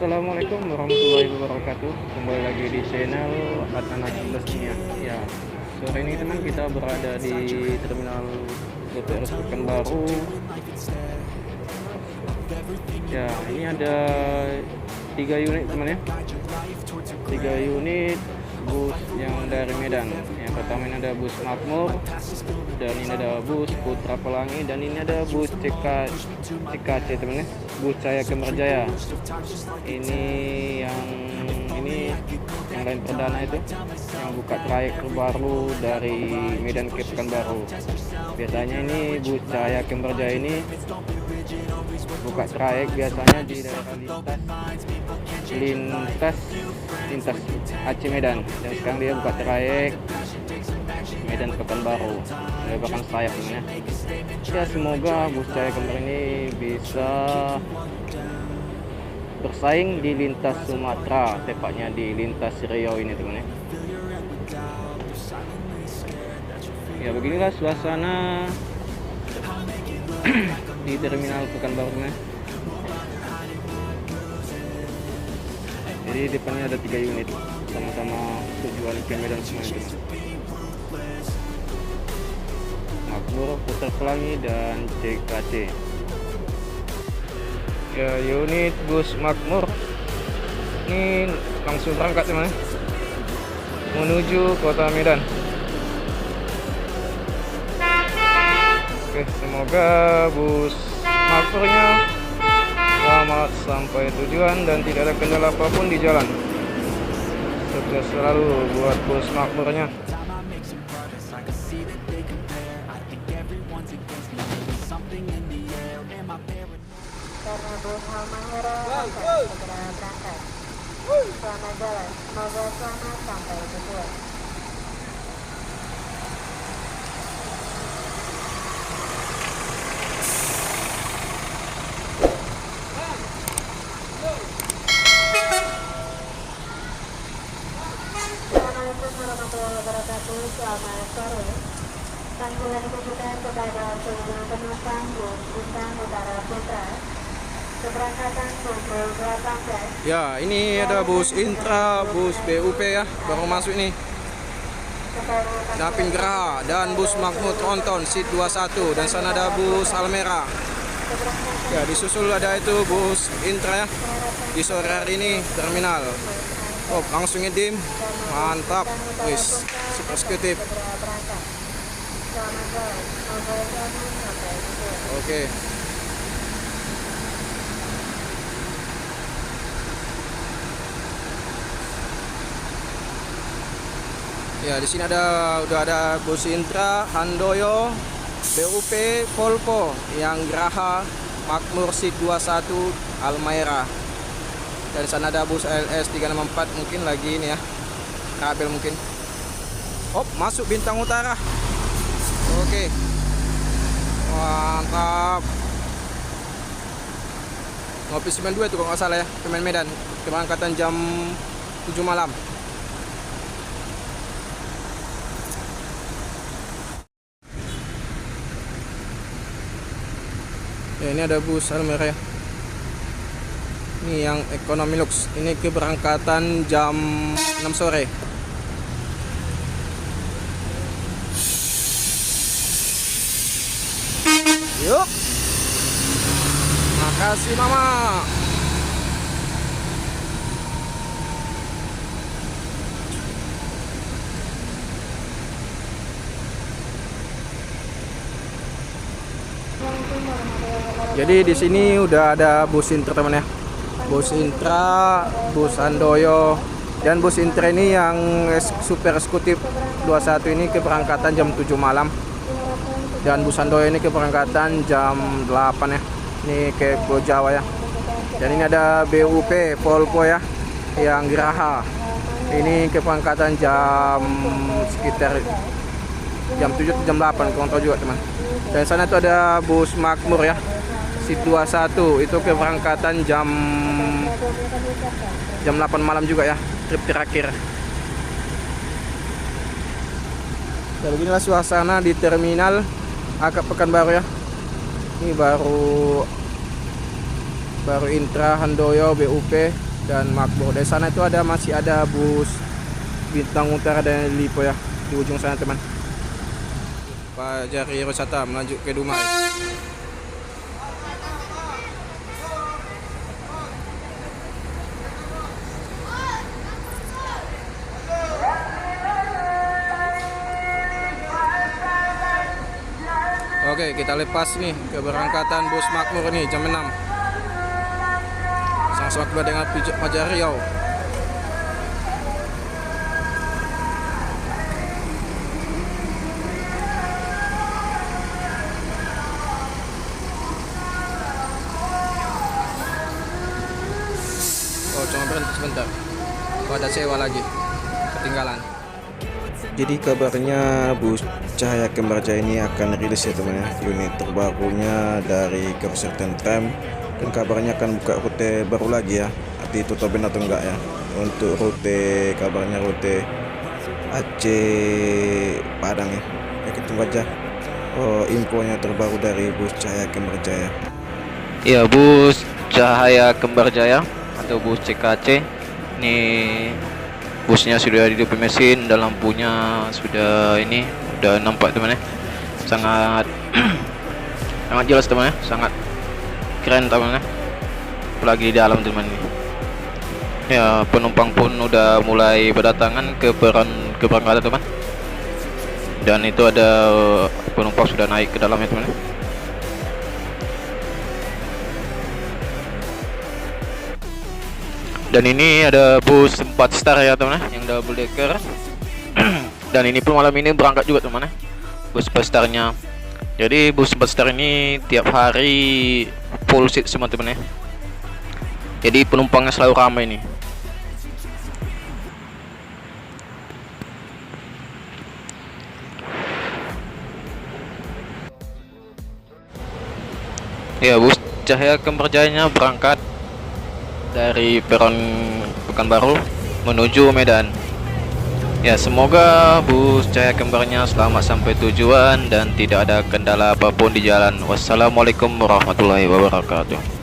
Assalamualaikum warahmatullahi wabarakatuh. Kembali lagi di channel Adnan Lesmia. Ya, sore ini teman kita berada di terminal BTS Pekanbaru. Ya, ini ada 3 unit teman ya. 3 unit bus yang dari Medan. Yang pertama ini ada bus Makmur, dan ini ada bus Putra Pelangi, dan ini ada bus CKC teman ya, bus Cahaya Kemerjaya. Ini yang lain perdana itu yang buka trayek terbaru dari Medan ke Pekanbaru. Biasanya ini bus Cahaya Kemerjaya ini buka trayek biasanya di daerah lintas Aceh Medan, dan sekarang dia buka trayek Medan Pekanbaru melebarkan sayap namanya. Ya, semoga bus Cahaya Kemerjaya ini bisa bersaing di lintas Sumatera, tepatnya di lintas Riau ini teman ya. Ya, beginilah suasana di terminal Pekanbaru teman. Jadi depannya ada 3 unit sama-sama tujuan ke Medan semua itu. Makmur, Putra Pelangi, dan CKC. Ya, unit bus Makmur ini langsung berangkat teman menuju kota Medan. Oke, semoga bus Makmurnya selamat sampai tujuan dan tidak ada kendala apapun di jalan. Sukses selalu buat bus Makmurnya. Karena bus Halmahera akan segera berangkat. Selamat jalan, semoga selamat sampai tujuan. Assalamualaikum warahmatullahi wabarakatuh. Selamat sore. Panggilan ditujukan kepada seluruh penumpang bus Bintang Utara Putra. Keberangkatan pukul 18. Ya, ini ada bus Intra, bus BUP ya, baru masuk ini. Dapin Geraha dan bus Makmur Tronton Seat 21, dan sana ada bus Almera. Ya, disusul ada itu bus Intra ya. Di sore hari ini terminal. Oh, langsung ngedim. Mantap. Wis, super eksekutif. Oke. Ya, di sini udah ada bus Intra, Handoyo, BUP, Polpo, yang Geraha, Makmur Seat 21, Almera. Dan sana ada bus LS 364 mungkin lagi ini ya. Kabel mungkin. Oh, masuk Bintang Utara. Oke. Mantap. Ngopi 92 itu kalau nggak salah ya, pemain Medan. Keberangkatan jam 7 malam. Ya, ini ada bus Almera ya. Ini yang ekonomi lux. Ini keberangkatan jam 6 sore. Yuk. Makasih Mama. Jadi di sini udah ada bus Intra teman ya. Bus Intra, bus Handoyo, dan bus Intra ini yang super eksekutif 21 ini keberangkatan jam 7 malam. Dan bus Handoyo ini keberangkatan jam 8 ya. Ini ke Pulau Jawa ya. Dan ini ada BUP Polpo ya, yang Geraha. Ini keberangkatan jam sekitar jam 7 atau jam 8, kurang tahu juga teman. Dan sana itu ada bus Makmur ya, Seat 21, itu keberangkatan jam 8 malam juga ya, trip terakhir. Ya, beginilah suasana di terminal agak Pekanbaru ya. Ini baru Intra, Handoyo, BUP, dan makmur. Dari sana itu masih ada bus Bintang Utara dan Lipo ya, di ujung sana teman. Pak Jari Wisata menuju ke Dumai. Oke, kita lepas nih keberangkatan bus makmur nih jam 6. Sama-sama keluar dengan Fajar Riau. Oh, cuma berhenti sebentar. Oh, ada sewa lagi. Ketinggalan. Jadi kabarnya bus Cahaya Kembar Jaya ini akan rilis ya teman ya, unit terbarunya dari Kersetan Tram, dan kabarnya akan buka rute baru lagi ya, nanti tutupin atau enggak ya. Untuk rute, kabarnya rute Aceh Padang ya. Kita tunggu aja infonya terbaru dari bus Cahaya Kembar Jaya. Ya, bus Cahaya Kembar Jaya atau bus CKC ini busnya sudah hidup mesin dan lampunya sudah nampak teman ya, sangat sangat jelas teman ya, sangat keren teman ya, apalagi di dalam teman ini. Ya, penumpang pun udah mulai berdatangan ke keberangkatan teman, dan itu ada penumpang sudah naik ke dalamnya teman ya. Dan ini ada bus 4 star ya teman, yang double decker. Dan ini pun malam ini berangkat juga teman, bus 4 starnya. Jadi bus 4 star ini tiap hari full seat semua teman ya. Jadi penumpangnya selalu ramai ini. Ya, bus Cahaya Kembar Jaya berangkat dari peron Pekanbaru menuju Medan. Ya, semoga bus Cahaya Kembarnya selamat sampai tujuan dan tidak ada kendala apapun di jalan. Wassalamualaikum warahmatullahi wabarakatuh.